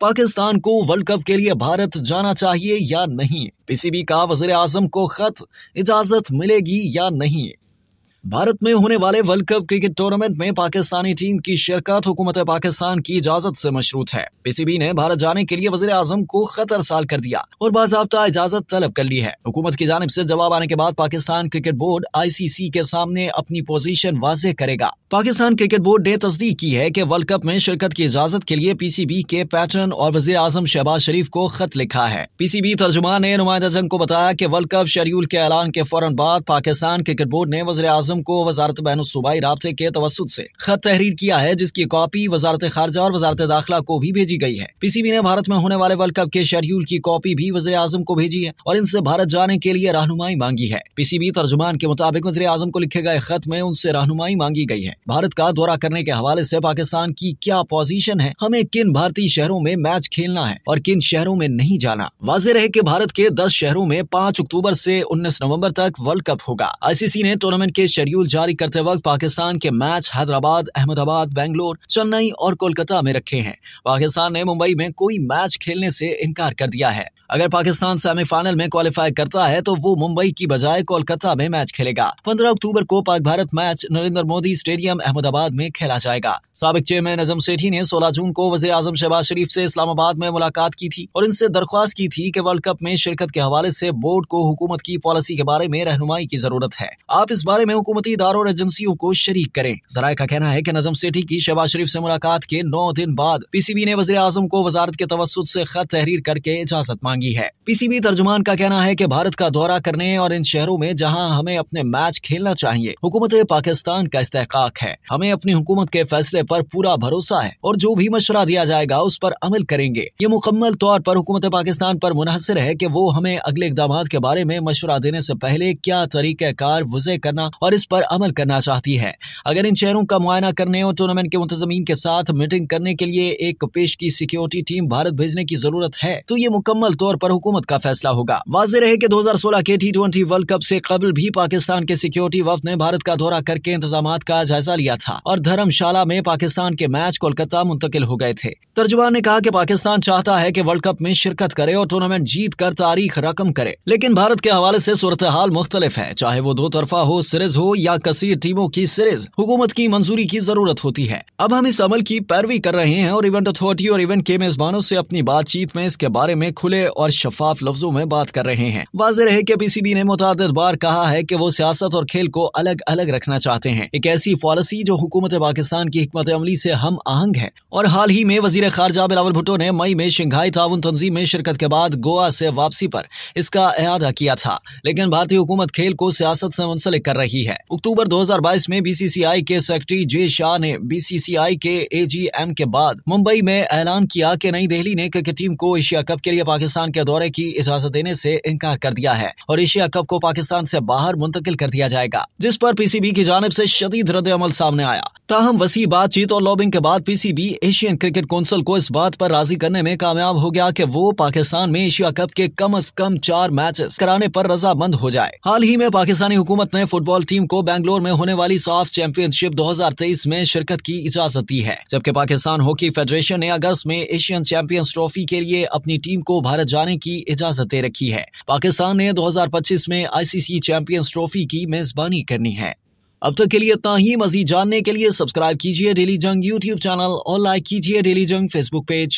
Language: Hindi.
पाकिस्तान को वर्ल्ड कप के लिए भारत जाना चाहिए या नहीं? पीसीबी का वजीर आजम को खत, इजाजत मिलेगी या नहीं? भारत में होने वाले वर्ल्ड कप क्रिकेट टूर्नामेंट में पाकिस्तानी टीम की शिरकत हुकूमत पाकिस्तान की इजाजत से मशरूत है। पीसीबी ने भारत जाने के लिए वजीर आजम को खत अरसाल कर दिया और बाज़ाब्ता इजाजत तलब कर ली है। हुकूमत की जानिब से जवाब आने के बाद पाकिस्तान क्रिकेट बोर्ड ICC के सामने अपनी पोजीशन वाज़ेह करेगा। पाकिस्तान क्रिकेट बोर्ड ने तस्दीक की है कि वर्ल्ड कप में शिरकत की इजाजत के लिए पीसीबी के पैटर्न और वजीर आजम शहबाज शरीफ को खत लिखा है। पीसीबी तर्जुमान ने नुमाइंदा जंग को बताया कि वर्ल्ड कप शेड्यूल के ऐलान के फौरन बाद पाकिस्तान क्रिकेट बोर्ड ने वजीर आजम को वजारत बैनुस्सूबाई राब्ते के तवस्सुत से खत तहरीर किया है, जिसकी कॉपी वजारत खारजा और वजारत दाखिला को भी भेजी गई है। पीसीबी ने भारत में होने वाले वर्ल्ड कप के शेड्यूल की कॉपी भी वज़ीर आज़म को भेजी है और इनसे भारत जाने के लिए रहनुमाई मांगी है। पीसीबी तर्जुमान के मुताबिक वज़ीर आज़म को लिखे गए खत में उनसे रहनुमाई मांगी गई है। भारत का दौरा करने के हवाले से पाकिस्तान की क्या पोजीशन है, हमें किन भारतीय शहरों में मैच खेलना है और किन शहरों में नहीं जाना। वाज़ेह रहे कि भारत के 10 शहरों में 5 अक्टूबर से 19 नवंबर तक वर्ल्ड कप होगा। ICC ने टूर्नामेंट के शेड्यूल जारी करते वक्त पाकिस्तान के मैच हैदराबाद, अहमदाबाद, बेंगलोर, चेन्नई और कोलकाता में रखे हैं। पाकिस्तान ने मुंबई में कोई मैच खेलने से इनकार कर दिया है। अगर पाकिस्तान सेमीफाइनल में क्वालिफाई करता है तो वो मुंबई की बजाय कोलकाता में मैच खेलेगा। 15 अक्टूबर को पाक भारत मैच नरेंद्र मोदी स्टेडियम अहमदाबाद में खेला जाएगा। साबिक चेयरमैन नजम सेठी ने 16 जून को वज़ीर आज़म शहबाज शरीफ से इस्लामाबाद में मुलाकात की थी और इनसे दरख्वास्त की थी कि वर्ल्ड कप में शिरकत के हवाले से बोर्ड को हुकूमत की पॉलिसी के बारे में रहनुमाई की जरूरत है। आप इस बारे में हुकूमती इदारों और एजेंसियों को शरीक करें। जराये का कहना है कि नजम सेठी की शहबाज शरीफ से मुलाकात के 9 दिन बाद पीसीबी ने वज़ीर आज़म को वजारत के तवस्सुत से खत तहरीर करके इजाजत मांगी है। पीसीबी तर्जुमान का कहना है कि भारत का दौरा करने और इन शहरों में जहां हमें अपने मैच खेलना चाहिए हुकूमत पाकिस्तान का इस्तेहकाक है। हमें अपनी हुकूमत के फैसले पर पूरा भरोसा है और जो भी मशवरा दिया जाएगा उस पर अमल करेंगे। ये मुकम्मल तौर पर हुकूमत पाकिस्तान पर मुनहसर है कि वो हमें अगले इक़दाम के बारे में मशवरा देने से पहले क्या तरीक़ाकार वज़े करना और इस पर अमल करना चाहती है। अगर इन शहरों का मुआयना करने और टूर्नामेंट के मुंतज़मीन के साथ मीटिंग करने के लिए एक पेश की सिक्योरिटी टीम भारत भेजने की जरूरत है तो ये मुकम्मल तौर पर हुकूमत का फैसला होगा। वाज़ेह रहे कि 2016 के T20 वर्ल्ड कप से कबल भी पाकिस्तान के सिक्योरिटी वफ्द ने भारत का दौरा करके इंतजामात का जायजा लिया था और धर्मशाला में पाकिस्तान के मैच कोलकाता मुंतकिल हो गए थे। तर्जुमान ने कहा कि पाकिस्तान चाहता है कि वर्ल्ड कप में शिरकत करे और टूर्नामेंट जीत कर तारीख रकम करे, लेकिन भारत के हवाले से सूरत हाल मुख्तलिफ है। चाहे वो 2 तरफा हो सीरीज हो या कसीर टीमों की सीरीज, हुकूमत की मंजूरी की जरूरत होती है। अब हम इस अमल की पैरवी कर रहे हैं और इवेंट अथॉरिटी और इवेंट के मेजबानों से अपनी बातचीत में इसके बारे में खुले और शफाफ लफ्जों में बात कर रहे हैं। वाज़ेह रहे कि पीसीबी ने मुतअद्दिद बार कहा है कि वो सियासत और खेल को अलग अलग रखना चाहते हैं। एक ऐसी पॉलिसी जो हुकूमत पाकिस्तान की हिकमत अमली से हम आहंग है। और हाल ही में वजीर खारजा बिलावल भुट्टो ने मई में शंघाई ताउन तंजीम में शिरकत के बाद गोवा से वापसी पर इसका इआदा किया था, लेकिन भारतीय हुकूमत खेल को सियासत से मुंसलिक कर रही है। अक्टूबर 2022 में BCCI के सेक्रेटरी जे शाह ने BCCI के AGM के बाद मुंबई में ऐलान किया कि नई दिल्ली ने क्रिकेट टीम को एशिया कप के लिए पाकिस्तान के दौरे की इजाजत देने से इनकार कर दिया है और एशिया कप को पाकिस्तान से बाहर मुंतकिल कर दिया जाएगा, जिस पर पीसीबी की जानिब से शदीद रद्द अमल सामने आया। ताहम वसी बातचीत और लॉबिंग के बाद पीसीबी एशियन क्रिकेट काउंसिल को इस बात पर राजी करने में कामयाब हो गया कि वो पाकिस्तान में एशिया कप के कम से कम 4 मैचेस कराने पर रजामंद हो जाए। हाल ही में पाकिस्तानी हुकूमत ने फुटबॉल टीम को बेंगलोर में होने वाली साफ चैंपियनशिप 2023 में शिरकत की इजाजत दी है, जबकि पाकिस्तान हॉकी फेडरेशन ने अगस्त में एशियन चैंपियंस ट्रॉफी के लिए अपनी टीम को भारत जाने की इजाजत दे रखी है। पाकिस्तान ने 2025 में ICC चैंपियंस ट्रॉफी की मेजबानी करनी है। अब तक के लिए इतना ही। मजीद जानने के लिए सब्सक्राइब कीजिए डेली जंग YouTube चैनल और लाइक कीजिए डेली जंग Facebook पेज।